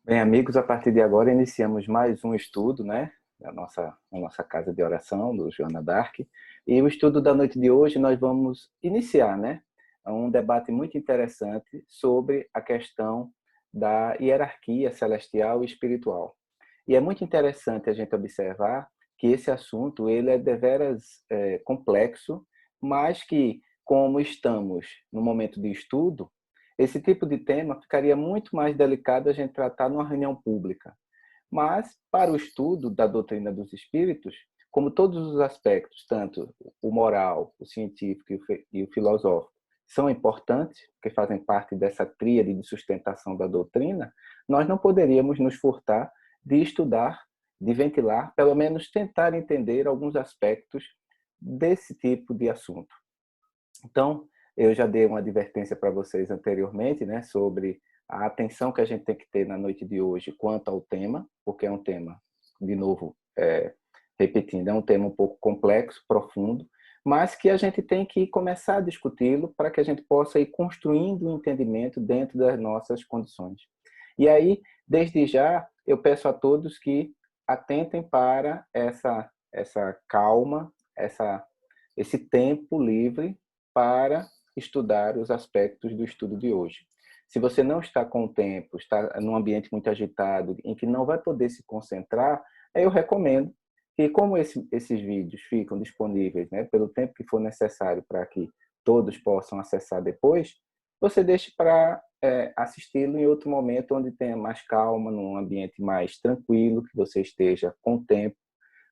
Bem, amigos, a partir de agora iniciamos mais um estudo, né, da nossa casa de oração, do Joana Dark. E o estudo da noite de hoje nós vamos iniciar, né, um debate muito interessante sobre a questão da hierarquia celestial e espiritual. E é muito interessante a gente observar que esse assunto ele é deveras complexo, mas que, como estamos no momento de estudo, esse tipo de tema ficaria muito mais delicado a gente tratar numa reunião pública. Mas, para o estudo da doutrina dos espíritos, como todos os aspectos, tanto o moral, o científico e o filosófico, são importantes, porque fazem parte dessa tríade de sustentação da doutrina, nós não poderíamos nos furtar de estudar, de ventilar, pelo menos tentar entender alguns aspectos desse tipo de assunto. Então, eu já dei uma advertência para vocês anteriormente, né, sobre a atenção que a gente tem que ter na noite de hoje quanto ao tema, porque é um tema, de novo, repetindo, é um tema um pouco complexo, profundo, mas que a gente tem que começar a discuti-lo para que a gente possa ir construindo um entendimento dentro das nossas condições. E aí, desde já, eu peço a todos que atentem para essa calma, esse tempo livre para estudar os aspectos do estudo de hoje. Se você não está com o tempo, está num ambiente muito agitado, em que não vai poder se concentrar, eu recomendo que, como esses vídeos ficam disponíveis, né, pelo tempo que for necessário para que todos possam acessar depois, você deixe para assisti-lo em outro momento onde tenha mais calma, num ambiente mais tranquilo, que você esteja com tempo,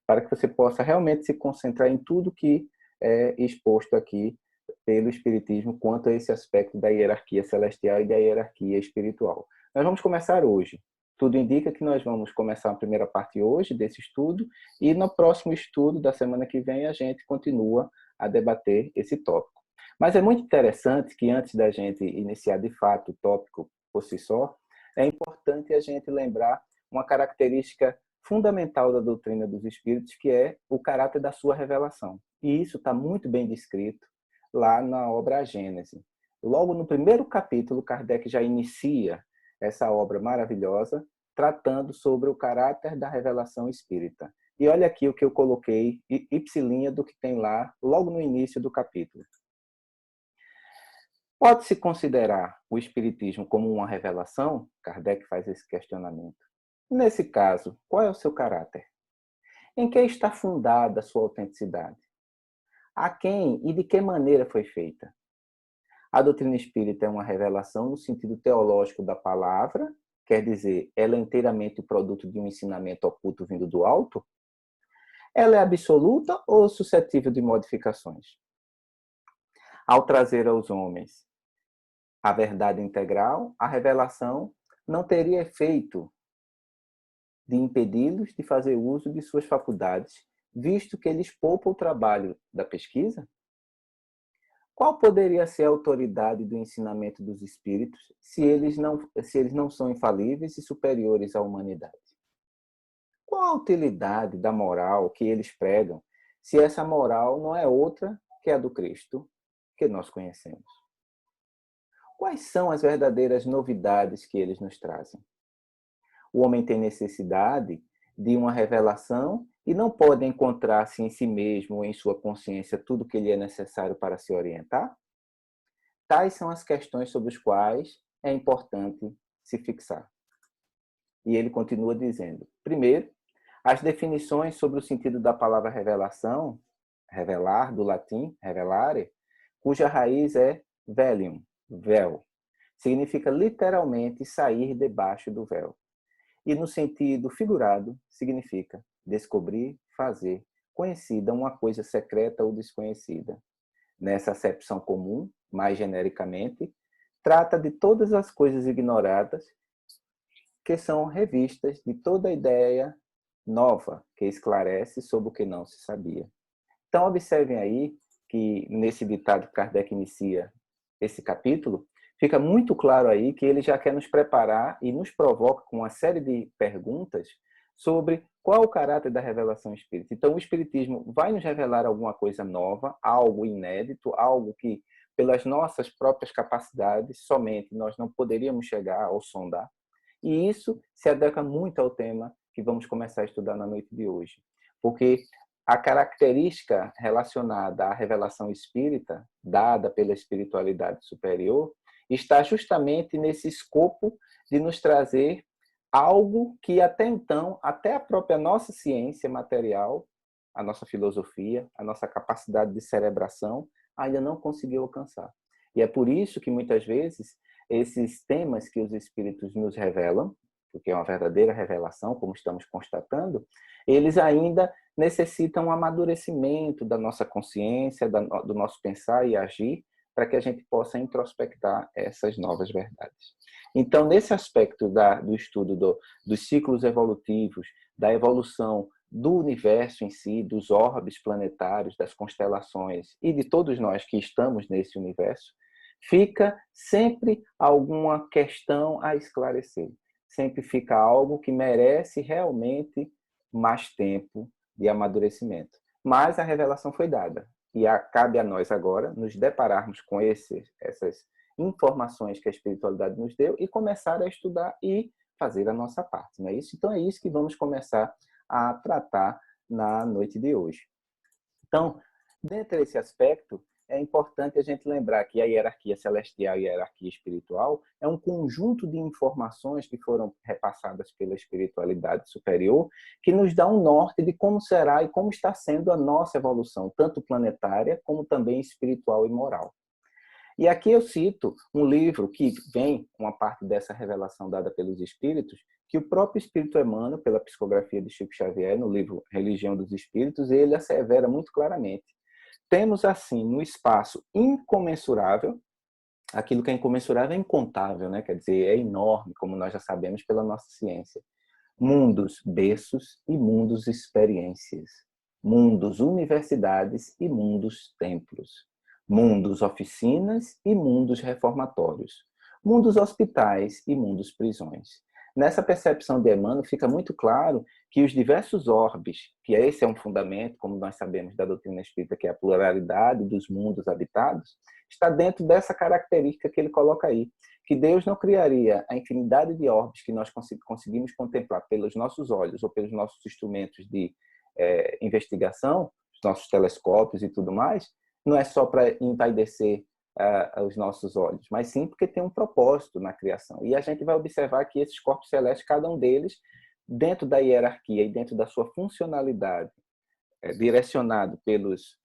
para que você possa realmente se concentrar em tudo que é exposto aqui pelo Espiritismo quanto a esse aspecto da hierarquia celestial e da hierarquia espiritual. Nós vamos começar hoje. Tudo indica que nós vamos começar a primeira parte hoje desse estudo e no próximo estudo da semana que vem a gente continua a debater esse tópico. Mas é muito interessante que antes da gente iniciar de fato o tópico por si só, é importante a gente lembrar uma característica fundamental da doutrina dos espíritos, que é o caráter da sua revelação. E isso está muito bem descrito lá na obra A Gênese. Logo no primeiro capítulo, Kardec já inicia essa obra maravilhosa, tratando sobre o caráter da revelação espírita. E olha aqui o que eu coloquei, ipsilinha do que tem lá, logo no início do capítulo. Pode-se considerar o espiritismo como uma revelação? Kardec faz esse questionamento. Nesse caso, qual é o seu caráter? Em que está fundada a sua autenticidade? A quem e de que maneira foi feita? A doutrina espírita é uma revelação no sentido teológico da palavra, quer dizer, ela é inteiramente o produto de um ensinamento oculto vindo do alto? Ela é absoluta ou suscetível de modificações? Ao trazer aos homens a verdade integral, a revelação não teria efeito de impedi-los de fazer uso de suas faculdades, visto que eles poupam o trabalho da pesquisa? Qual poderia ser a autoridade do ensinamento dos espíritos se eles não são infalíveis e superiores à humanidade? Qual a utilidade da moral que eles pregam se essa moral não é outra que a do Cristo que nós conhecemos? Quais são as verdadeiras novidades que eles nos trazem? O homem tem necessidade de uma revelação e não pode encontrar-se em si mesmo ou em sua consciência tudo o que lhe é necessário para se orientar? Tais são as questões sobre as quais é importante se fixar. E ele continua dizendo, primeiro, as definições sobre o sentido da palavra revelação, revelar, do latim, revelare, cuja raiz é velium, véu. Significa literalmente sair debaixo do véu. E no sentido figurado, significa descobrir, fazer conhecida uma coisa secreta ou desconhecida. Nessa acepção comum, mais genericamente, trata de todas as coisas ignoradas que são revistas de toda ideia nova que esclarece sobre o que não se sabia. Então, observem aí que nesse ditado que Kardec inicia esse capítulo, fica muito claro aí que ele já quer nos preparar e nos provoca com uma série de perguntas sobre qual o caráter da revelação espírita. Então, o espiritismo vai nos revelar alguma coisa nova, algo inédito, algo que, pelas nossas próprias capacidades, somente nós não poderíamos chegar ou sondar. E isso se adequa muito ao tema que vamos começar a estudar na noite de hoje. Porque a característica relacionada à revelação espírita, dada pela espiritualidade superior, está justamente nesse escopo de nos trazer algo que até então, até a própria nossa ciência material, a nossa filosofia, a nossa capacidade de cerebração, ainda não conseguiu alcançar. E é por isso que muitas vezes esses temas que os espíritos nos revelam, porque é uma verdadeira revelação, como estamos constatando, eles ainda necessitam um amadurecimento da nossa consciência, do nosso pensar e agir, para que a gente possa introspectar essas novas verdades. Então, nesse aspecto do estudo dos ciclos evolutivos, da evolução do universo em si, dos orbes planetários, das constelações e de todos nós que estamos nesse universo, fica sempre alguma questão a esclarecer. Sempre fica algo que merece realmente mais tempo de amadurecimento. Mas a revelação foi dada. E cabe a nós agora nos depararmos com essas informações que a espiritualidade nos deu e começar a estudar e fazer a nossa parte. Não é isso? Então é isso que vamos começar a tratar na noite de hoje. Então, dentro desse aspecto, é importante a gente lembrar que a hierarquia celestial e a hierarquia espiritual é um conjunto de informações que foram repassadas pela espiritualidade superior, que nos dá um norte de como será e como está sendo a nossa evolução, tanto planetária como também espiritual e moral. E aqui eu cito um livro que vem, uma parte dessa revelação dada pelos espíritos, que o próprio Espírito Emmanuel, pela psicografia de Chico Xavier, no livro Religião dos Espíritos, ele assevera muito claramente. Temos, assim, no espaço incomensurável, aquilo que é incomensurável é incontável, né? Quer dizer, é enorme, como nós já sabemos pela nossa ciência. Mundos berços e mundos experiências. Mundos universidades e mundos templos. Mundos oficinas e mundos reformatórios. Mundos hospitais e mundos prisões. Nessa percepção de Emmanuel fica muito claro que os diversos orbes, que esse é um fundamento, como nós sabemos da doutrina espírita, que é a pluralidade dos mundos habitados, está dentro dessa característica que ele coloca aí, que Deus não criaria a infinidade de orbes que nós conseguimos contemplar pelos nossos olhos ou pelos nossos instrumentos de investigação, os nossos telescópios e tudo mais, não é só para envaidecer os nossos olhos, mas sim porque tem um propósito na criação. E a gente vai observar que esses corpos celestes, cada um deles, dentro da hierarquia e dentro da sua funcionalidade, direcionado pelos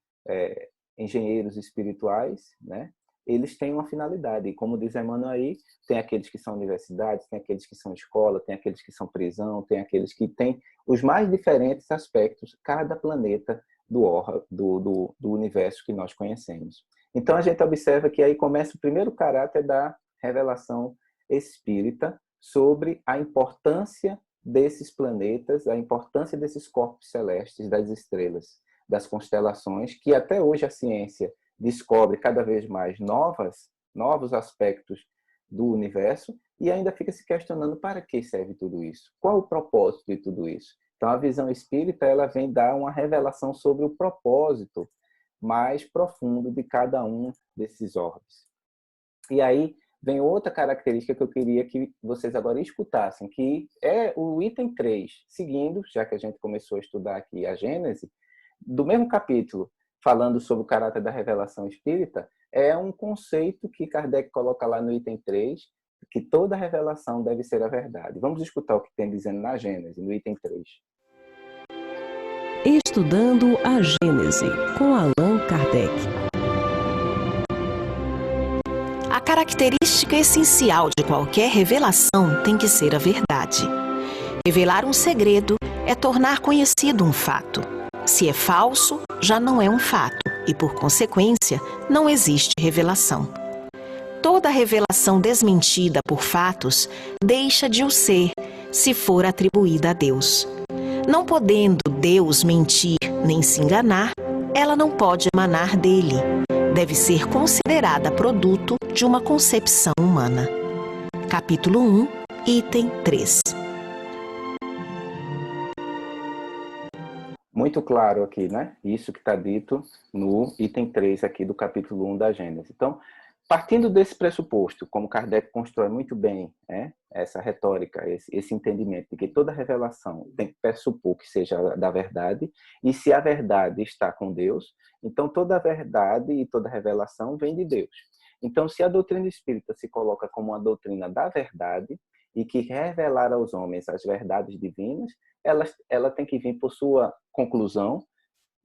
engenheiros espirituais, né? Eles têm uma finalidade. E como diz Emmanuel aí, tem aqueles que são universidades, tem aqueles que são escola, tem aqueles que são prisão, tem aqueles que têm os mais diferentes aspectos, cada planeta do universo que nós conhecemos. Então, a gente observa que aí começa o primeiro caráter da revelação espírita sobre a importância desses planetas, a importância desses corpos celestes, das estrelas, das constelações, que até hoje a ciência descobre cada vez mais novos aspectos do universo e ainda fica se questionando para que serve tudo isso? Qual o propósito de tudo isso? Então, a visão espírita ela vem dar uma revelação sobre o propósito mais profundo de cada um desses orbes. E aí vem outra característica que eu queria que vocês agora escutassem, que é o item 3, seguindo, já que a gente começou a estudar aqui a Gênese, do mesmo capítulo, falando sobre o caráter da revelação espírita, é um conceito que Kardec coloca lá no item 3, que toda revelação deve ser a verdade. Vamos escutar o que tem dizendo na Gênese, no item 3. Estudando a Gênese, com Allan Kardec. A característica essencial de qualquer revelação tem que ser a verdade. Revelar um segredo é tornar conhecido um fato. Se é falso, já não é um fato e, por consequência, não existe revelação. Toda revelação desmentida por fatos deixa de o ser se for atribuída a Deus. Não podendo Deus mentir nem se enganar, ela não pode emanar dele. Deve ser considerada produto de uma concepção humana. Capítulo 1, item 3. Muito claro aqui, né? Isso que está dito no item 3 aqui do capítulo 1 da Gênese. Então, partindo desse pressuposto, como Kardec constrói muito bem, né, essa retórica, esse entendimento de que toda revelação tem que pressupor que seja da verdade, e se a verdade está com Deus, então toda a verdade e toda revelação vem de Deus. Então, se a doutrina espírita se coloca como uma doutrina da verdade e que revelar aos homens as verdades divinas, ela tem que vir por sua conclusão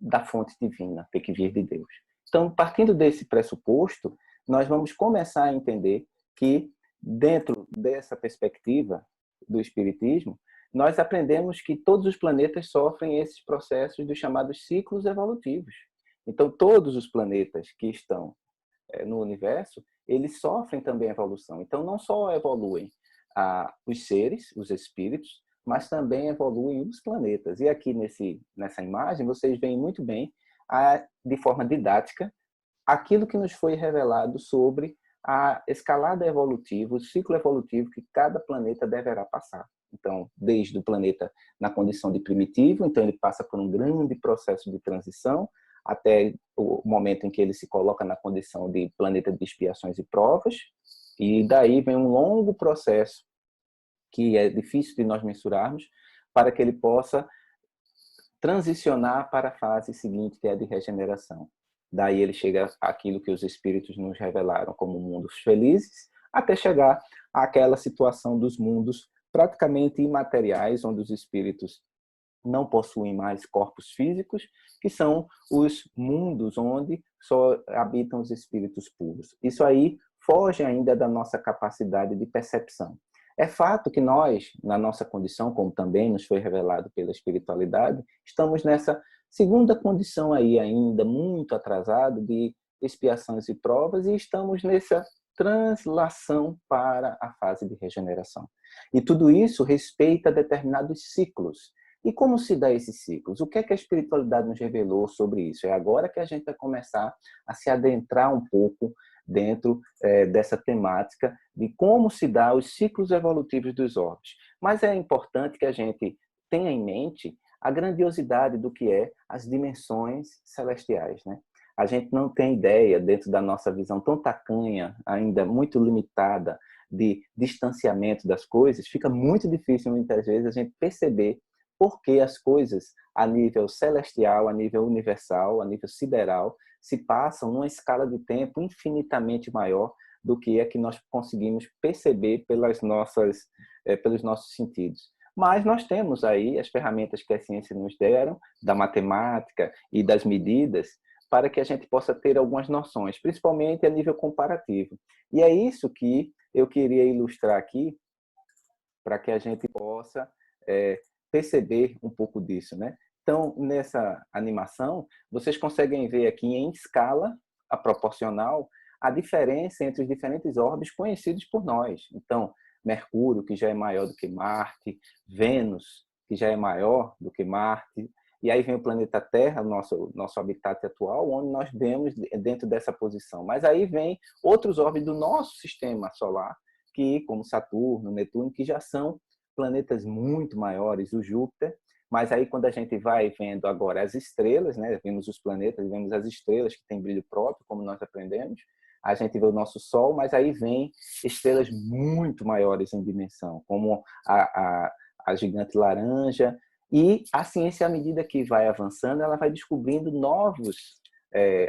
da fonte divina, tem que vir de Deus. Então, partindo desse pressuposto, nós vamos começar a entender que, dentro dessa perspectiva do Espiritismo, nós aprendemos que todos os planetas sofrem esses processos dos chamados ciclos evolutivos. Então, todos os planetas que estão no universo, eles sofrem também evolução. Então, não só evoluem os seres, os espíritos, mas também evoluem os planetas. E aqui nessa imagem, vocês veem muito bem, de forma didática, aquilo que nos foi revelado sobre a escalada evolutiva, o ciclo evolutivo que cada planeta deverá passar. Então, desde o planeta na condição de primitivo, então ele passa por um grande processo de transição, até o momento em que ele se coloca na condição de planeta de expiações e provas, e daí vem um longo processo que é difícil de nós mensurarmos, para que ele possa transicionar para a fase seguinte, que é a de regeneração. Daí ele chega àquilo que os espíritos nos revelaram como mundos felizes, até chegar àquela situação dos mundos praticamente imateriais, onde os espíritos não possuem mais corpos físicos, que são os mundos onde só habitam os espíritos puros. Isso aí foge ainda da nossa capacidade de percepção. É fato que nós, na nossa condição, como também nos foi revelado pela espiritualidade, estamos nessa segunda condição aí ainda muito atrasada de expiações e provas, e estamos nessa translação para a fase de regeneração. E tudo isso respeita determinados ciclos. E como se dá esses ciclos? O que é que a espiritualidade nos revelou sobre isso? É agora que a gente vai começar a se adentrar um pouco dentro dessa temática de como se dá os ciclos evolutivos dos orbes. Mas é importante que a gente tenha em mente a grandiosidade do que é as dimensões celestiais, né? A gente não tem ideia, dentro da nossa visão tão tacanha, ainda muito limitada, de distanciamento das coisas, fica muito difícil, muitas vezes, a gente perceber por que as coisas, a nível celestial, a nível universal, a nível sideral, se passam numa escala de tempo infinitamente maior do que é que nós conseguimos perceber pelos nossos sentidos. Mas nós temos aí as ferramentas que a ciência nos deram, da matemática e das medidas, para que a gente possa ter algumas noções, principalmente a nível comparativo. E é isso que eu queria ilustrar aqui, para que a gente possa perceber um pouco disso, né? Então, nessa animação, vocês conseguem ver aqui em escala proporcional a diferença entre os diferentes orbes conhecidos por nós. Então, Mercúrio, que já é maior do que Marte, Vênus, que já é maior do que Marte, e aí vem o planeta Terra, nosso habitat atual, onde nós vemos dentro dessa posição. Mas aí vem outros orbes do nosso sistema solar, que, como Saturno, Netuno, que já são planetas muito maiores, o Júpiter. Mas aí quando a gente vai vendo agora as estrelas, né, vemos os planetas, vemos as estrelas que têm brilho próprio, como nós aprendemos, a gente vê o nosso Sol, mas aí vem estrelas muito maiores em dimensão, como a gigante laranja. E a ciência, à medida que vai avançando, ela vai descobrindo novos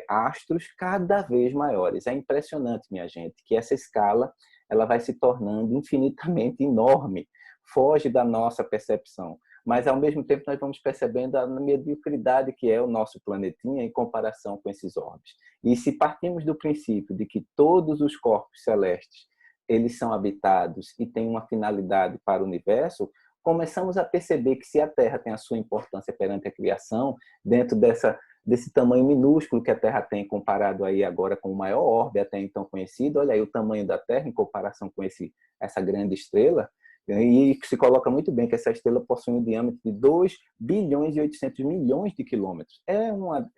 astros cada vez maiores. É impressionante, minha gente, que essa escala ela vai se tornando infinitamente enorme, foge da nossa percepção. Mas, ao mesmo tempo, nós vamos percebendo a mediocridade que é o nosso planetinha em comparação com esses orbes. E se partimos do princípio de que todos os corpos celestes eles são habitados e têm uma finalidade para o universo, começamos a perceber que se a Terra tem a sua importância perante a criação, dentro desse tamanho minúsculo que a Terra tem comparado aí agora com o maior orbe até então conhecido, olha aí o tamanho da Terra em comparação com essa grande estrela, e se coloca muito bem que essa estrela possui um diâmetro de 2 bilhões e 800 milhões de quilômetros.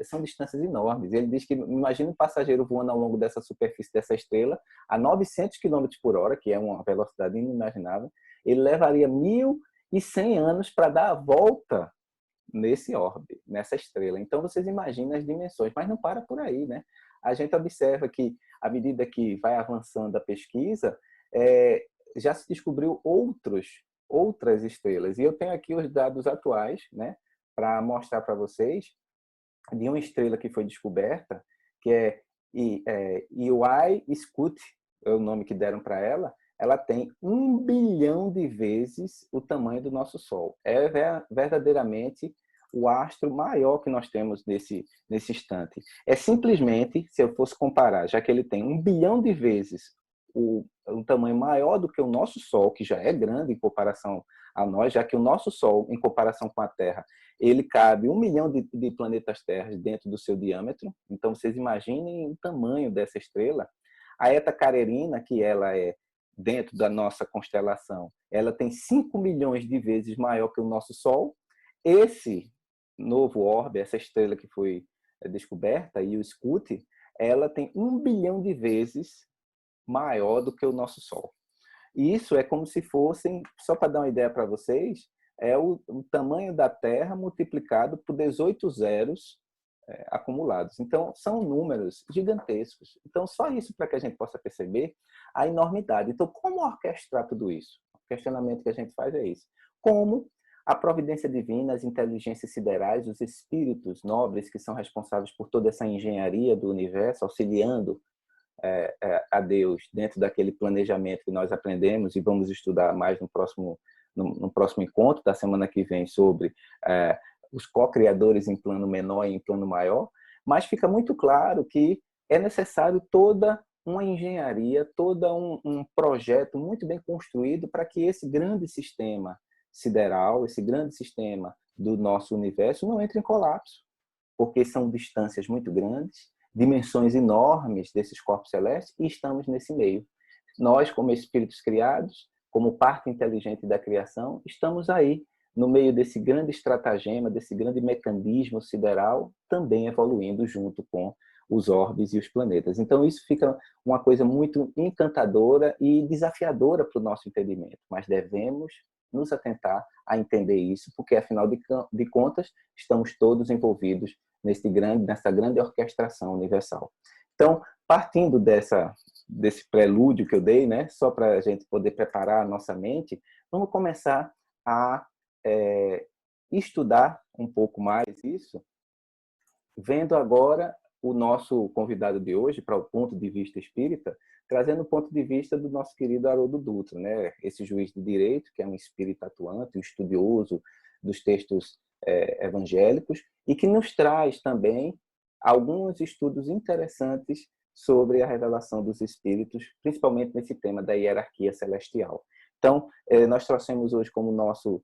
São distâncias enormes. Ele diz que, imagina um passageiro voando ao longo dessa superfície dessa estrela a 900 quilômetros por hora, que é uma velocidade inimaginável, ele levaria 1.100 anos para dar a volta nesse orbe, nessa estrela. Então, vocês imaginam as dimensões, mas não para por aí, né? a gente observa que, à medida que vai avançando a pesquisa, já se descobriu outras estrelas. E eu tenho aqui os dados atuais, né, para mostrar para vocês, de uma estrela que foi descoberta, que é EY Scout, é o nome que deram para ela. Ela tem 1 bilhão de vezes o tamanho do nosso Sol. É verdadeiramente o astro maior que nós temos nesse instante. É simplesmente, se eu fosse comparar, já que ele tem 1 bilhão de vezes um tamanho maior do que o nosso Sol, que já é grande em comparação a nós, já que o nosso Sol, em comparação com a Terra, ele cabe 1 milhão de planetas Terra dentro do seu diâmetro. Então, vocês imaginem o tamanho dessa estrela. A Eta Carina, que ela é dentro da nossa constelação, ela tem 5 milhões de vezes maior que o nosso Sol. Esse novo orbe, essa estrela que foi descoberta, e o Scout, ela tem 1 bilhão de vezes maior do que o nosso Sol. E isso é como se fossem, só para dar uma ideia para vocês, é o tamanho da Terra multiplicado por 18 zeros acumulados. Então, são números gigantescos. Então, só isso para que a gente possa perceber a enormidade. Então, como orquestrar tudo isso? O questionamento que a gente faz é esse. Como a providência divina, as inteligências siderais, os espíritos nobres que são responsáveis por toda essa engenharia do universo, auxiliando a Deus dentro daquele planejamento que nós aprendemos e vamos estudar mais no próximo encontro da semana que vem sobre os co-criadores em plano menor e em plano maior, mas fica muito claro que é necessário toda uma engenharia, todo um projeto muito bem construído para que esse grande sistema sideral, esse grande sistema do nosso universo não entre em colapso, porque são distâncias muito grandes, dimensões enormes desses corpos celestes, e estamos nesse meio. Nós, como espíritos criados, como parte inteligente da criação, estamos aí, no meio desse grande estratagema, desse grande mecanismo sideral, também evoluindo junto com os orbes e os planetas. Então, isso fica uma coisa muito encantadora e desafiadora para o nosso entendimento, mas devemos nos atentar a entender isso, porque, afinal de contas, estamos todos envolvidos nessa grande orquestração universal. Então, partindo desse prelúdio que eu dei, né, só para a gente poder preparar a nossa mente, vamos começar a estudar um pouco mais isso, vendo agora o nosso convidado de hoje para o ponto de vista espírita, trazendo o ponto de vista do nosso querido Haroldo Dutra, né? Esse juiz de direito, que é um espírito atuante, um estudioso dos textos evangélicos, e que nos traz também alguns estudos interessantes sobre a revelação dos espíritos, principalmente nesse tema da hierarquia celestial. Então, nós trouxemos hoje como nosso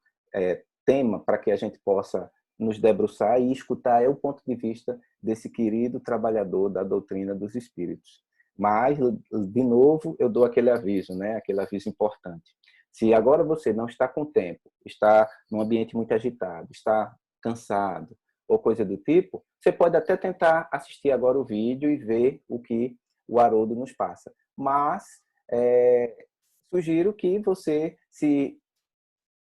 tema, para que a gente possa nos debruçar e escutar o ponto de vista desse querido trabalhador da doutrina dos espíritos. Mas, de novo, eu dou aquele aviso, né? Aquele aviso importante. Se agora você não está com tempo, está num ambiente muito agitado, está cansado ou coisa do tipo, você pode até tentar assistir agora o vídeo e ver o que o Haroldo nos passa. Mas sugiro que você, se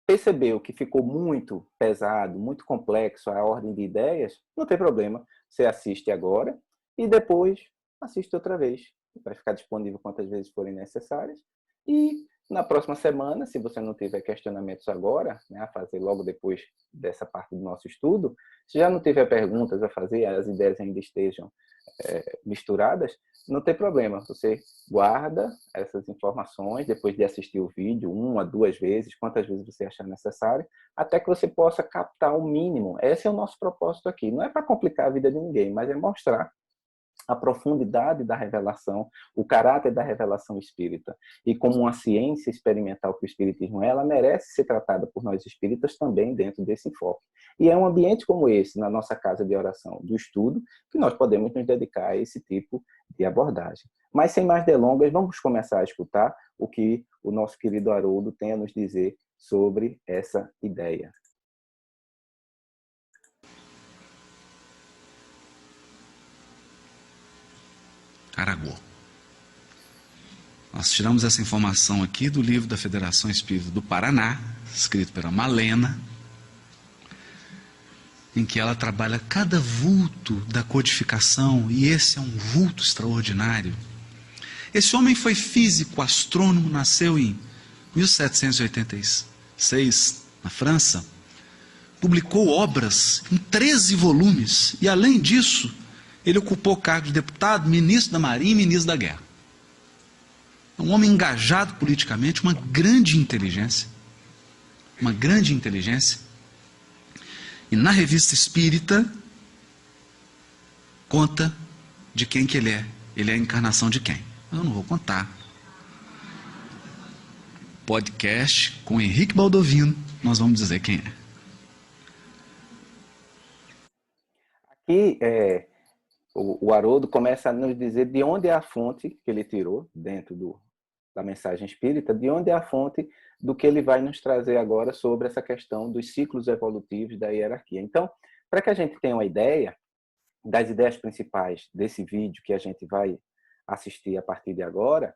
percebeu que ficou muito pesado, muito complexo a ordem de ideias, não tem problema. Você assiste agora e depois assiste outra vez. Vai ficar disponível quantas vezes forem necessárias. E na próxima semana, se você não tiver questionamentos agora, né, a fazer logo depois dessa parte do nosso estudo, se já não tiver perguntas a fazer, as ideias ainda estejam misturadas, não tem problema. Você guarda essas informações depois de assistir o vídeo 1 a 2 vezes, quantas vezes você achar necessário, até que você possa captar o mínimo. Esse é o nosso propósito aqui. Não é para complicar a vida de ninguém, mas é mostrar a profundidade da revelação, o caráter da revelação espírita. E como uma ciência experimental que o espiritismo é, ela merece ser tratada por nós espíritas também dentro desse enfoque. E é um ambiente como esse, na nossa casa de oração, do estudo, que nós podemos nos dedicar a esse tipo de abordagem. Mas, sem mais delongas, vamos começar a escutar o que o nosso querido Haroldo tem a nos dizer sobre essa ideia. Caraguá. Nós tiramos essa informação aqui do livro da Federação Espírita do Paraná, escrito pela Malena. em que ela trabalha cada vulto da codificação, e esse é um vulto extraordinário. Esse homem foi físico, astrônomo, nasceu em 1786, na França, publicou obras em 13 volumes, e além disso, ele ocupou cargo de deputado, ministro da Marinha e ministro da Guerra. Um homem engajado politicamente, uma grande inteligência. E na Revista Espírita, conta de quem que ele é. Ele é a encarnação de quem? Eu não vou contar. Podcast com Henrique Baldovino, nós vamos dizer quem é. Aqui, o Haroldo começa a nos dizer de onde é a fonte que ele tirou, dentro da mensagem espírita, de onde é a fonte do que ele vai nos trazer agora sobre essa questão dos ciclos evolutivos da hierarquia. Então, para que a gente tenha uma ideia das ideias principais desse vídeo que a gente vai assistir a partir de agora,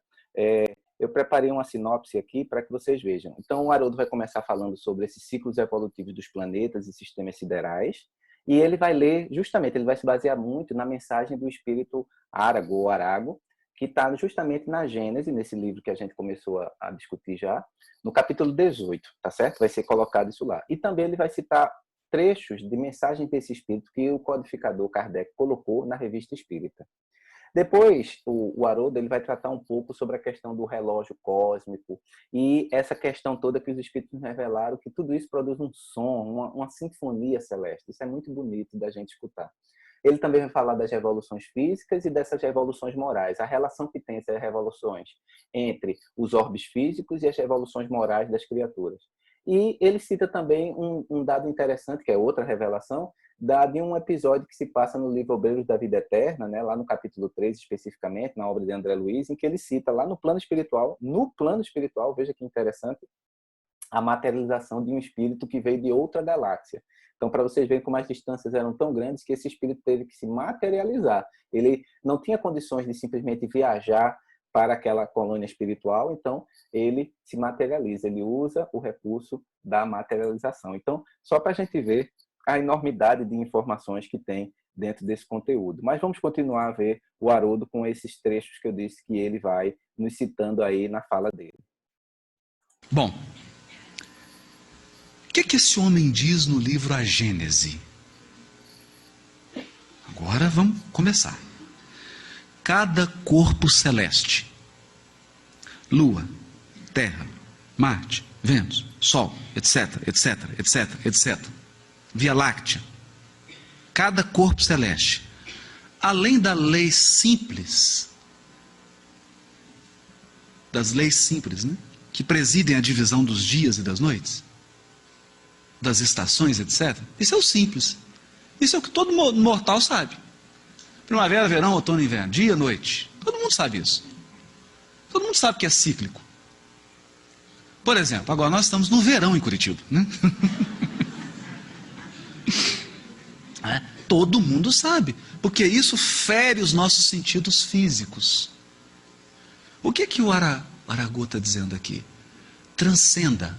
eu preparei uma sinopse aqui para que vocês vejam. Então, o Haroldo vai começar falando sobre esses ciclos evolutivos dos planetas e sistemas siderais, e ele vai ler, justamente, ele vai se basear muito na mensagem do espírito Arago, que está justamente na Gênese, nesse livro que a gente começou a discutir já, no capítulo 18, tá certo? Vai ser colocado isso lá. E também ele vai citar trechos de mensagem desse espírito que o codificador Kardec colocou na Revista Espírita. Depois, o Haroldo ele vai tratar um pouco sobre a questão do relógio cósmico e essa questão toda que os espíritos nos revelaram, que tudo isso produz um som, uma sinfonia celeste. Isso é muito bonito da gente escutar. Ele também vai falar das revoluções físicas e dessas revoluções morais, a relação que tem essas revoluções entre os orbes físicos e as revoluções morais das criaturas. E ele cita também um dado interessante, que é outra revelação, de um episódio que se passa no livro Obreiros da Vida Eterna, né, lá no capítulo 3 especificamente, na obra de André Luiz, em que ele cita lá no plano espiritual, veja que interessante, a materialização de um espírito que veio de outra galáxia. Então, para vocês verem como as distâncias eram tão grandes que esse espírito teve que se materializar. Ele não tinha condições de simplesmente viajar para aquela colônia espiritual, então ele se materializa, ele usa o recurso da materialização. Então, só para a gente ver a enormidade de informações que tem dentro desse conteúdo. Mas vamos continuar a ver o Haroldo com esses trechos que eu disse que ele vai nos citando aí na fala dele. Bom, o que esse homem diz no livro A Gênese? Agora vamos começar. Cada corpo celeste, Lua, Terra, Marte, Vênus, Sol, etc, etc, etc, etc, Via Láctea, cada corpo celeste, além das leis simples, né, que presidem a divisão dos dias e das noites, das estações, etc. Isso é o simples. Isso é o que todo mortal sabe. Primavera, verão, outono, inverno, dia, noite. Todo mundo sabe isso. Todo mundo sabe que é cíclico. Por exemplo, agora nós estamos no verão em Curitiba, né? Todo mundo sabe, porque isso fere os nossos sentidos físicos. O que o Arago está dizendo aqui? Transcenda.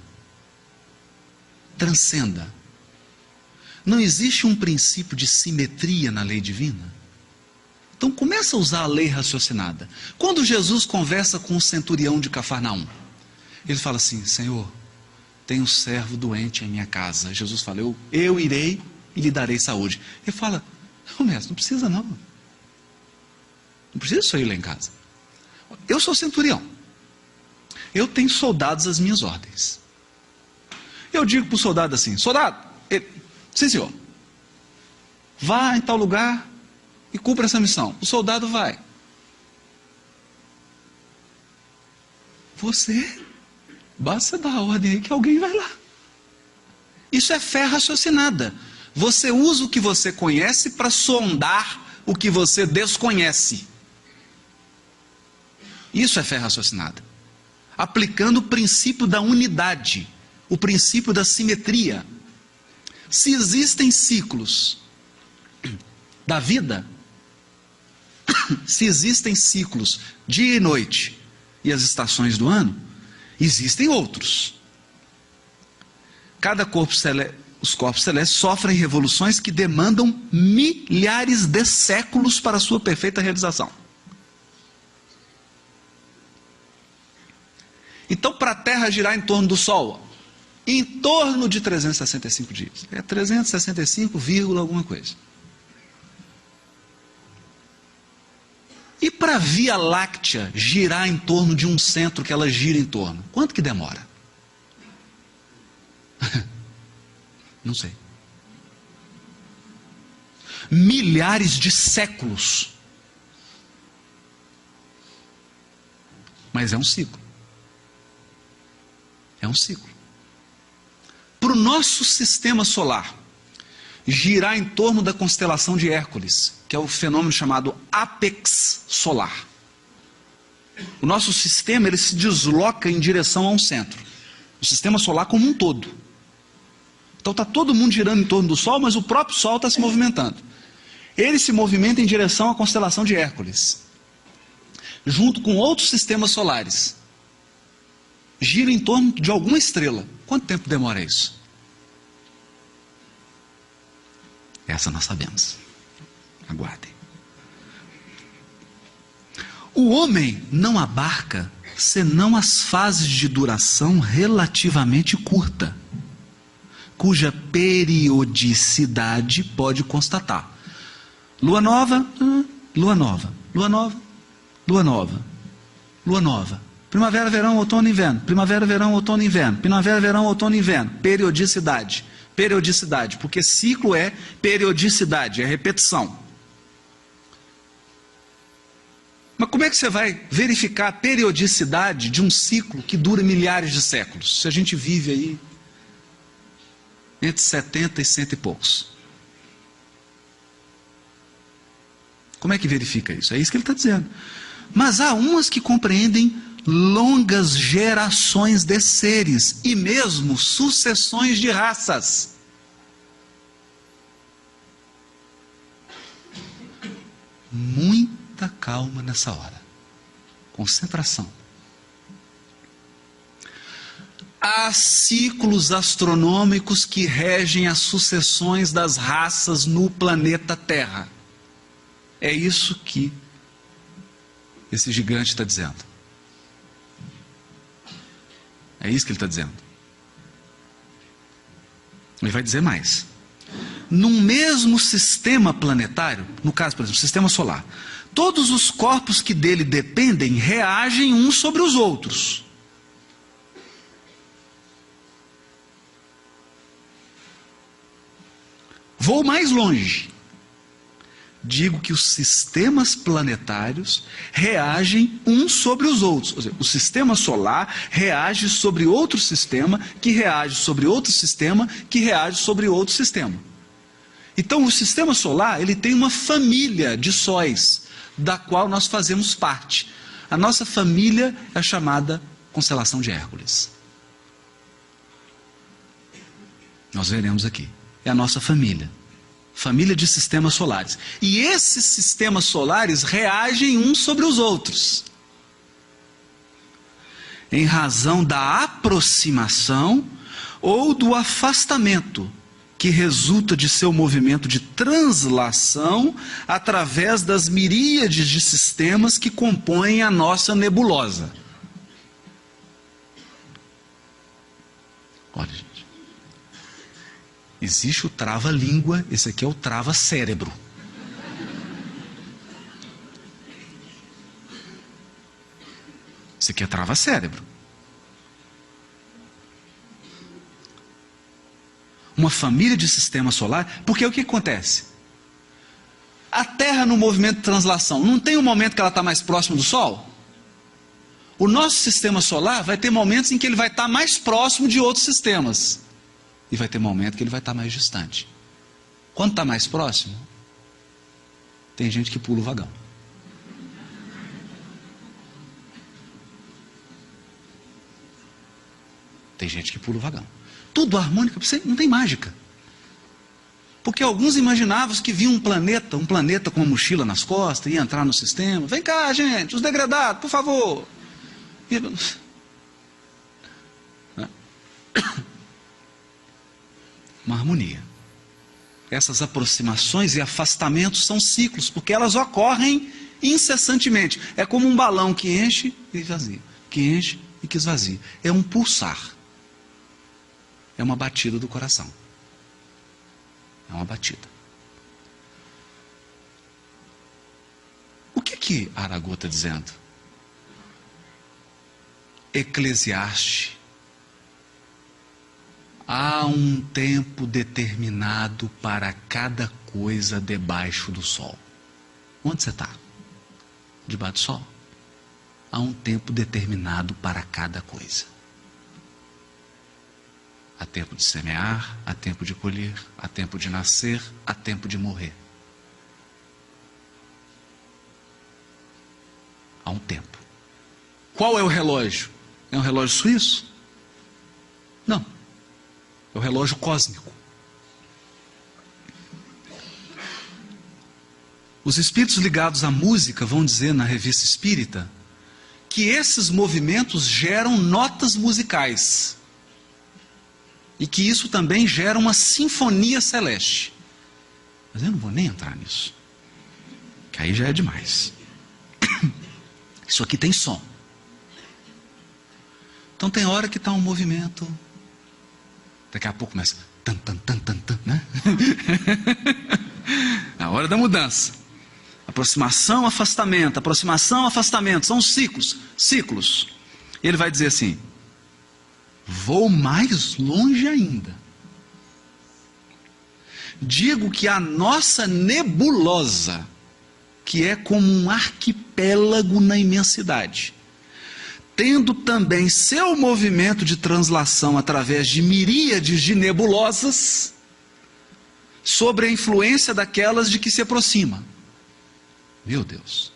Transcenda. Não existe um princípio de simetria na lei divina? Então começa a usar a lei raciocinada. Quando Jesus conversa com o centurião de Cafarnaum, ele fala assim: Senhor, tem um servo doente em minha casa. Jesus fala: eu irei e lhe darei saúde. Ele fala: não, mestre, não precisa não. Não precisa só ir lá em casa. Eu sou centurião. Eu tenho soldados às minhas ordens. Eu digo para o soldado assim: soldado, sim senhor, vá em tal lugar e cumpra essa missão. O soldado vai. Você, basta dar a ordem aí que alguém vai lá. Isso é fé raciocinada. Você usa o que você conhece para sondar o que você desconhece. Isso é fé raciocinada. Aplicando o princípio da unidade, o princípio da simetria. Se existem ciclos da vida, se existem ciclos dia e noite e as estações do ano, existem outros. Cada corpo celeste, os corpos celestes sofrem revoluções que demandam milhares de séculos para a sua perfeita realização. Então, para a Terra girar em torno do Sol, em torno de 365 dias. É 365, alguma coisa. E para a Via Láctea girar em torno de um centro que ela gira em torno, quanto que demora? Não sei. Milhares de séculos. Mas é um ciclo. É um ciclo. Para o nosso sistema solar girar em torno da constelação de Hércules, que é o fenômeno chamado ápex solar. O nosso sistema ele se desloca em direção a um centro. O sistema solar como um todo. Então está todo mundo girando em torno do Sol, mas o próprio Sol está se movimentando. Ele se movimenta em direção à constelação de Hércules, junto com outros sistemas solares. Gira em torno de alguma estrela. Quanto tempo demora isso? Essa nós sabemos. Aguardem. O homem não abarca senão as fases de duração relativamente curta, cuja periodicidade pode constatar. Lua nova, lua nova, lua nova, lua nova, lua nova. Primavera, verão, outono, inverno. Primavera, verão, outono, inverno. Primavera, verão, outono, inverno. Periodicidade. Periodicidade, porque ciclo é periodicidade, é repetição. Mas como é que você vai verificar a periodicidade de um ciclo que dura milhares de séculos? Se a gente vive aí entre 70 e 100 e poucos. Como é que verifica isso? É isso que ele está dizendo. Mas há umas que compreendem longas gerações de seres e mesmo sucessões de raças. Muita calma nessa hora. Concentração. Há ciclos astronômicos que regem as sucessões das raças no planeta Terra. É isso que esse gigante está dizendo. É isso que ele está dizendo. Ele vai dizer mais. Num mesmo sistema planetário, no caso, por exemplo, sistema solar, todos os corpos que dele dependem reagem uns sobre os outros. Vou mais longe. Digo que os sistemas planetários reagem uns sobre os outros. Ou seja, o sistema solar reage sobre outro sistema, que reage sobre outro sistema, que reage sobre outro sistema. Então o sistema solar ele tem uma família de sóis, da qual nós fazemos parte. A nossa família é chamada constelação de Hércules. Nós veremos aqui. É a nossa família. Família de sistemas solares. E esses sistemas solares reagem uns sobre os outros. Em razão da aproximação ou do afastamento que resulta de seu movimento de translação através das miríades de sistemas que compõem a nossa nebulosa. Olha, gente. Existe o trava-língua, esse aqui é o trava-cérebro. Esse aqui é trava-cérebro. Uma família de sistema solar, porque o que acontece? A Terra no movimento de translação, não tem um momento que ela está mais próxima do Sol? O nosso sistema solar vai ter momentos em que ele vai estar mais próximo de outros sistemas. E vai ter momento que ele vai estar mais distante. Quando está mais próximo, tem gente que pula o vagão. Tem gente que pula o vagão. Tudo harmônico, não tem mágica. Porque alguns imaginavam que vinha um planeta com uma mochila nas costas, ia entrar no sistema. Vem cá, gente, os degradados, por favor. uma harmonia. Essas aproximações e afastamentos são ciclos, porque elas ocorrem incessantemente. É como um balão que enche e esvazia, que enche e que esvazia. É um pulsar. É uma batida do coração. É uma batida. O que Aragô está dizendo? Eclesiastes. Há um tempo determinado para cada coisa debaixo do sol. Onde você está? Debaixo do sol? Há um tempo determinado para cada coisa. Há tempo de semear, há tempo de colher, há tempo de nascer, há tempo de morrer. Há um tempo. Qual é o relógio? É um relógio suíço? Não. É o relógio cósmico. Os espíritos ligados à música vão dizer na Revista Espírita que esses movimentos geram notas musicais. E que isso também gera uma sinfonia celeste. Mas eu não vou nem entrar nisso. Que aí já é demais. Isso aqui tem som. Então tem hora que está um movimento. Daqui a pouco começa. Tan, tan, tan, tan, tan, né? A hora da mudança. Aproximação, afastamento. Aproximação, afastamento. São ciclos. Ciclos. E ele vai dizer assim: vou mais longe ainda. Digo que a nossa nebulosa, que é como um arquipélago na imensidade, tendo também seu movimento de translação através de miríades de nebulosas, sobre a influência daquelas de que se aproxima. Meu Deus.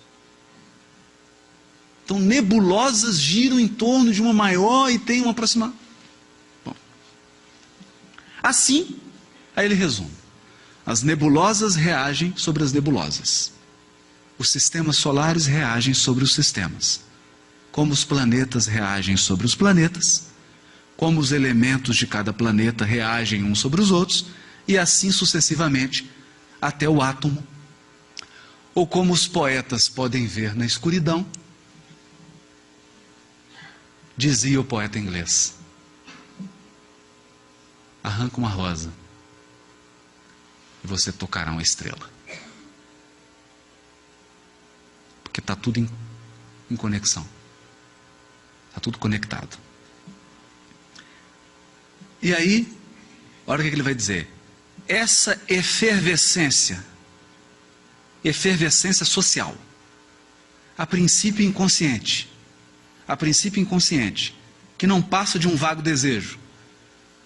Então nebulosas giram em torno de uma maior e tem uma aproximação. Bom, assim, aí ele resume. As nebulosas reagem sobre as nebulosas. Os sistemas solares reagem sobre os sistemas. Como os planetas reagem sobre os planetas, como os elementos de cada planeta reagem uns sobre os outros, e assim sucessivamente, até o átomo. Ou como os poetas podem ver na escuridão, dizia o poeta inglês: arranca uma rosa e você tocará uma estrela. Porque está tudo em conexão. Está tudo conectado. E aí, olha o que ele vai dizer. Essa efervescência social, a princípio inconsciente, que não passa de um vago desejo.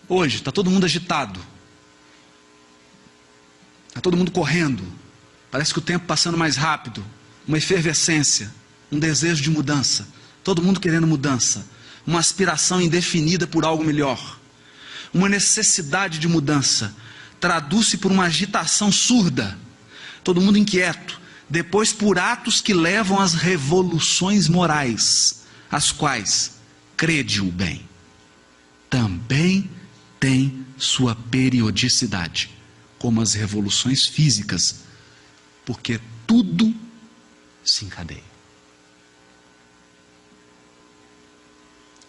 Hoje, está todo mundo agitado. Está todo mundo correndo. Parece que o tempo passando mais rápido. Uma efervescência, um desejo de mudança. Todo mundo querendo mudança. Uma aspiração indefinida por algo melhor. Uma necessidade de mudança. Traduz-se por uma agitação surda. Todo mundo inquieto. Depois por atos que levam às revoluções morais, as quais, crede-o bem, também tem sua periodicidade, como as revoluções físicas, porque tudo se encadeia.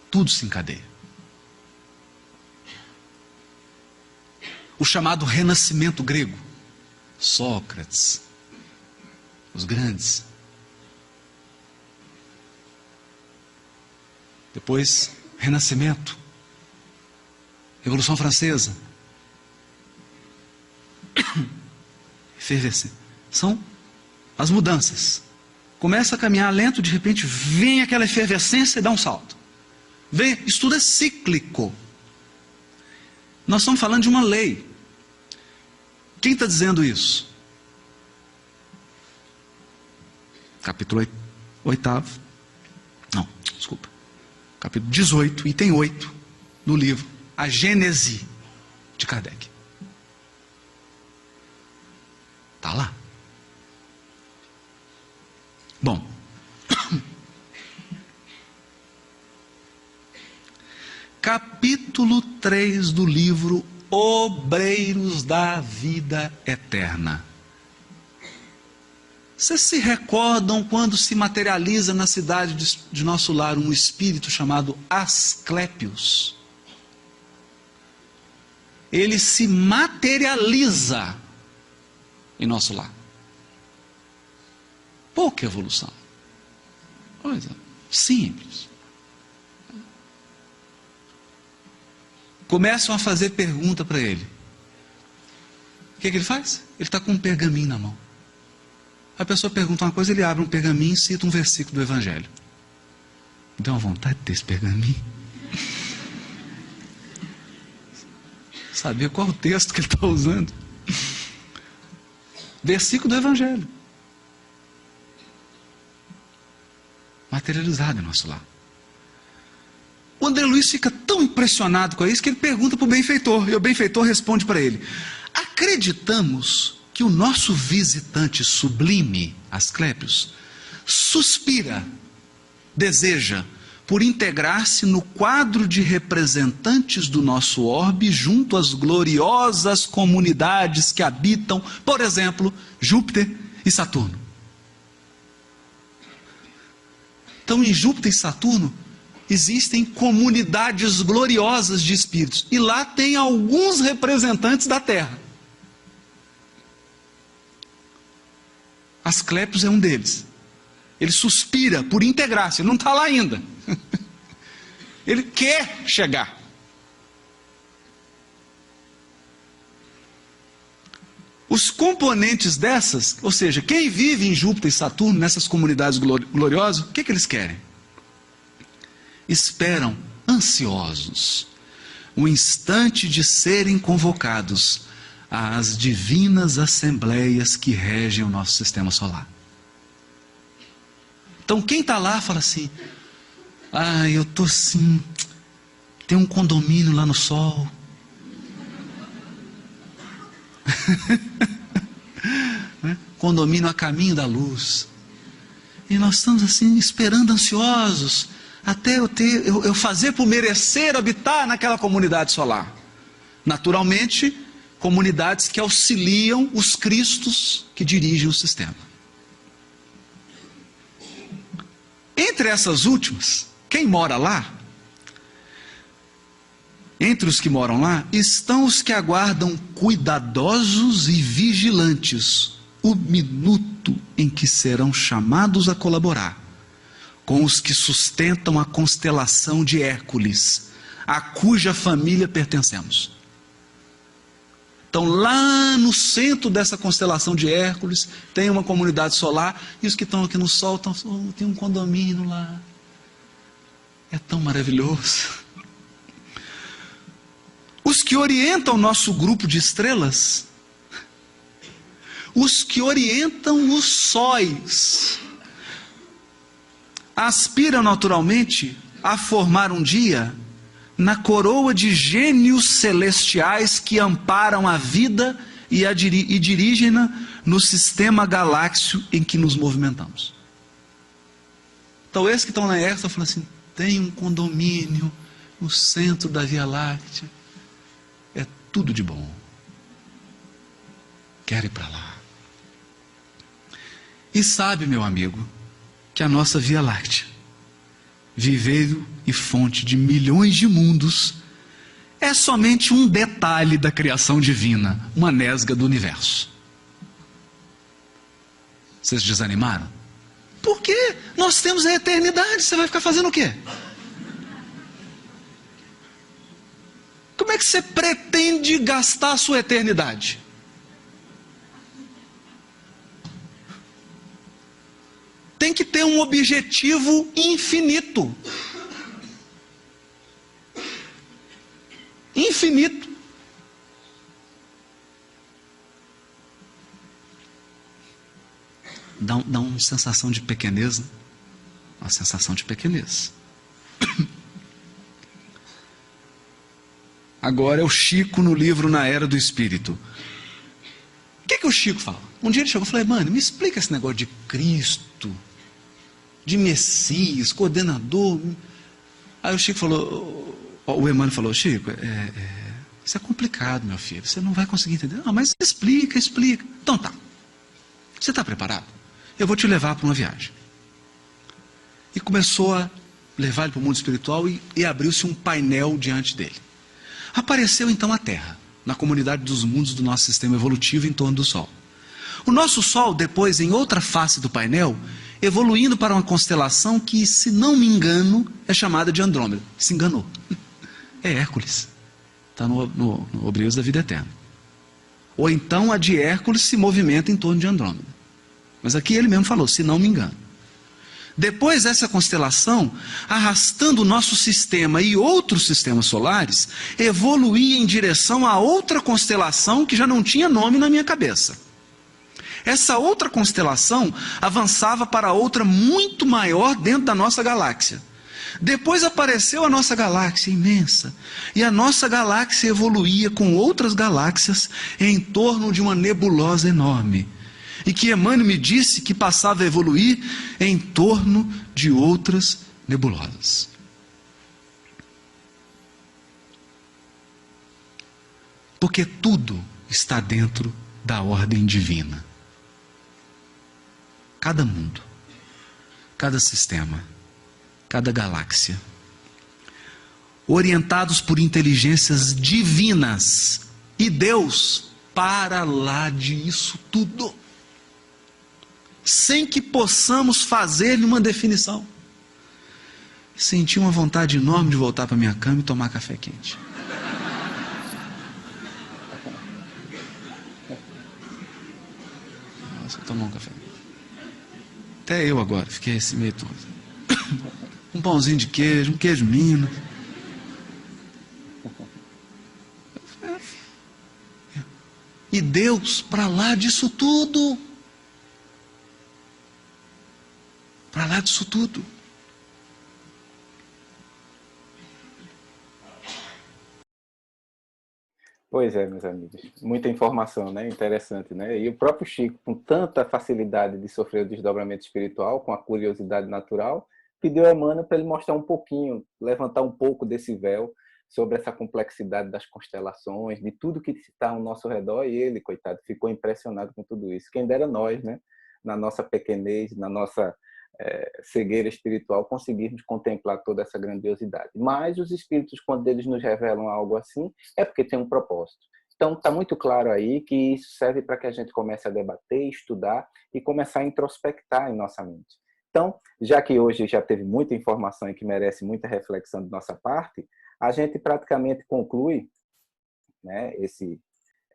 Tudo se encadeia. O chamado renascimento grego, Sócrates, os grandes. Depois, Renascimento, Revolução Francesa, efervescência. São as mudanças. Começa a caminhar lento, de repente vem aquela efervescência e dá um salto. Vem, isso tudo é cíclico. Nós estamos falando de uma lei. Quem está dizendo isso? Capítulo 8º. Não, desculpa. Capítulo 18, item 8, no livro A Gênese de Kardec. Está lá. Bom. Capítulo 3 do livro obreiros da vida eterna. Vocês se recordam quando se materializa na cidade de nosso lar um espírito chamado Asclépios? Ele se materializa em nosso lar. Pouca evolução. Coisa simples. Começam a fazer pergunta para ele. O que ele faz? Ele está com um pergaminho na mão. A pessoa pergunta uma coisa, ele abre um pergaminho e cita um versículo do Evangelho. Deu uma vontade de ter esse pergaminho. Saber qual o texto que ele está usando. Versículo do Evangelho. Materializado em nosso lar. O André Luiz fica tão impressionado com isso que ele pergunta para o benfeitor. E o benfeitor responde para ele: acreditamos que o nosso visitante sublime, Asclépios, suspira, deseja, por integrar-se no quadro de representantes do nosso orbe junto às gloriosas comunidades que habitam, por exemplo, Júpiter e Saturno. Então, em Júpiter e Saturno, existem comunidades gloriosas de espíritos. E lá tem alguns representantes da Terra. Asclépios é um deles. Ele suspira por integrar-se, ele não está lá ainda. Ele quer chegar. Os componentes dessas, ou seja, quem vive em Júpiter e Saturno, nessas comunidades gloriosas, o que eles querem? Esperam, ansiosos, o instante de serem convocados às divinas assembleias que regem o nosso sistema solar. Então quem está lá fala assim: eu estou assim, tem um condomínio lá no sol. Condomínio a caminho da luz. E nós estamos assim, esperando, ansiosos, até eu fazer por merecer habitar naquela comunidade solar. Naturalmente, comunidades que auxiliam os cristos que dirigem o sistema. Entre essas últimas, quem mora lá? Entre os que moram lá, estão os que aguardam cuidadosos e vigilantes o minuto em que serão chamados a colaborar com os que sustentam a constelação de Hércules, a cuja família pertencemos. Então, lá no centro dessa constelação de Hércules, tem uma comunidade solar, e os que estão aqui no Sol tem um condomínio lá. É tão maravilhoso. Os que orientam o nosso grupo de estrelas, os que orientam os sóis, aspiram naturalmente a formar um dia na coroa de gênios celestiais que amparam a vida e dirigem-na no sistema galáxio em que nos movimentamos. Então esses que estão na Hércules estão falando assim: tem um condomínio no centro da Via Láctea, é tudo de bom, quero ir para lá. E sabe, meu amigo, que a nossa Via Láctea, viveiro e fonte de milhões de mundos, é somente um detalhe da criação divina, uma nesga do universo. Vocês desanimaram? Porque nós temos a eternidade. Você vai ficar fazendo o quê? Como é que você pretende gastar a sua eternidade? Tem que ter um objetivo infinito. Infinito. Dá uma sensação de pequenez, né? Uma sensação de pequenez. Agora é o Chico no livro Na Era do Espírito. O que o Chico fala? Um dia ele chegou e falou: mano, me explica esse negócio de Cristo, de Messias, coordenador. Aí o Chico falou, o Emmanuel falou: Chico, Isso é complicado, meu filho. Você não vai conseguir entender. Não, mas explica, explica. Então tá. Você está preparado? Eu vou te levar para uma viagem. E começou a levar ele para o mundo espiritual e abriu-se um painel diante dele. Apareceu então a Terra, na comunidade dos mundos do nosso sistema evolutivo em torno do Sol. O nosso Sol, depois, em outra face do painel, evoluindo para uma constelação que, se não me engano, é chamada de Andrômeda. Se enganou. É Hércules. Está no Obreiros da Vida Eterna. Ou então a de Hércules se movimenta em torno de Andrômeda. Mas aqui ele mesmo falou, se não me engano. Depois essa constelação, arrastando o nosso sistema e outros sistemas solares, evoluía em direção a outra constelação que já não tinha nome na minha cabeça. Essa outra constelação avançava para outra muito maior dentro da nossa galáxia. Depois apareceu a nossa galáxia imensa, e a nossa galáxia evoluía com outras galáxias em torno de uma nebulosa enorme. E que Emmanuel me disse que passava a evoluir em torno de outras nebulosas. Porque tudo está dentro da ordem divina. Cada mundo, cada sistema, cada galáxia, orientados por inteligências divinas, e Deus para lá disso tudo, sem que possamos fazer uma definição. Senti uma vontade enorme de voltar para minha cama e tomar café quente. Nossa, tomar um café. Até eu agora, fiquei esse meio todo. Um pãozinho de queijo, um queijo Minas. E Deus para lá disso tudo. Para lá disso tudo. Pois é, meus amigos. Muita informação, né? Interessante, né? E o próprio Chico, com tanta facilidade de sofrer o desdobramento espiritual, com a curiosidade natural, pediu a Emmanuel para ele mostrar um pouquinho, levantar um pouco desse véu sobre essa complexidade das constelações, de tudo que está ao nosso redor, e ele, coitado, ficou impressionado com tudo isso. Quem dera nós, né? Na nossa pequenez, na nossa cegueira espiritual, conseguirmos contemplar toda essa grandiosidade. Mas os espíritos, quando eles nos revelam algo assim, é porque tem um propósito. Então, está muito claro aí que isso serve para que a gente comece a debater, estudar e começar a introspectar em nossa mente. Então, já que hoje já teve muita informação e que merece muita reflexão de nossa parte, a gente praticamente conclui, né,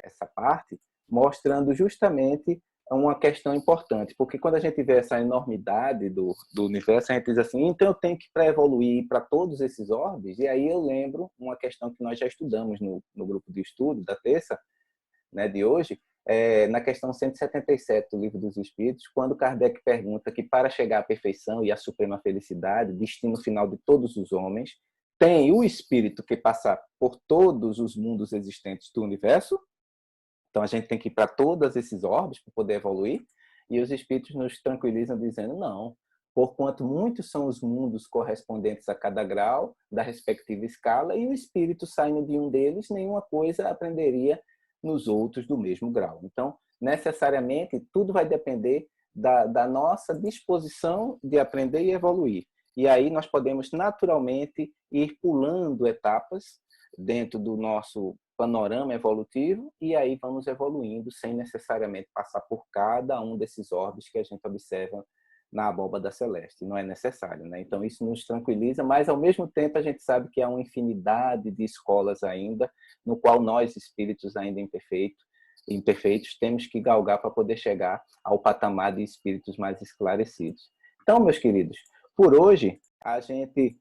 essa parte mostrando justamente uma questão importante, porque quando a gente vê essa enormidade do universo, a gente diz assim, então eu tenho que para-evoluir para todos esses orbes, e aí eu lembro uma questão que nós já estudamos no grupo de estudo da terça, né, de hoje, na questão 177 do Livro dos Espíritos, quando Kardec pergunta que para chegar à perfeição e à suprema felicidade, destino final de todos os homens, tem o espírito que passar por todos os mundos existentes do universo. Então, a gente tem que ir para todos esses orbes para poder evoluir, e os espíritos nos tranquilizam dizendo, não, porquanto muitos são os mundos correspondentes a cada grau da respectiva escala, e o espírito saindo de um deles, nenhuma coisa aprenderia nos outros do mesmo grau. Então, necessariamente, tudo vai depender da nossa disposição de aprender e evoluir. E aí nós podemos naturalmente ir pulando etapas dentro do nosso panorama evolutivo, e aí vamos evoluindo sem necessariamente passar por cada um desses orbes que a gente observa na abóbada celeste. Não é necessário, né? Então isso nos tranquiliza, mas ao mesmo tempo a gente sabe que há uma infinidade de escolas ainda, no qual nós, espíritos ainda imperfeitos, temos que galgar para poder chegar ao patamar de espíritos mais esclarecidos. Então, meus queridos, por hoje a gente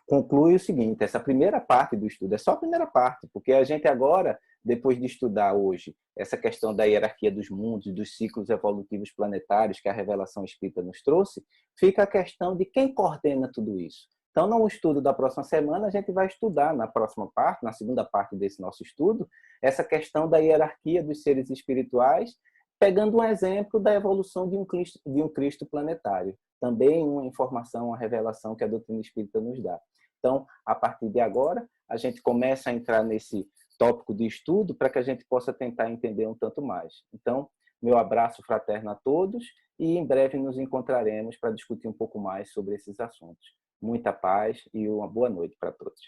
conclui o seguinte, essa primeira parte do estudo é só a primeira parte, porque a gente agora, depois de estudar hoje essa questão da hierarquia dos mundos, dos ciclos evolutivos planetários que a revelação espírita nos trouxe, fica a questão de quem coordena tudo isso. Então, no estudo da próxima semana, a gente vai estudar na próxima parte, na segunda parte desse nosso estudo, essa questão da hierarquia dos seres espirituais, pegando um exemplo da evolução de um Cristo planetário. Também uma informação, uma revelação que a doutrina espírita nos dá. Então, a partir de agora, a gente começa a entrar nesse tópico de estudo para que a gente possa tentar entender um tanto mais. Então, meu abraço fraterno a todos e em breve nos encontraremos para discutir um pouco mais sobre esses assuntos. Muita paz e uma boa noite para todos.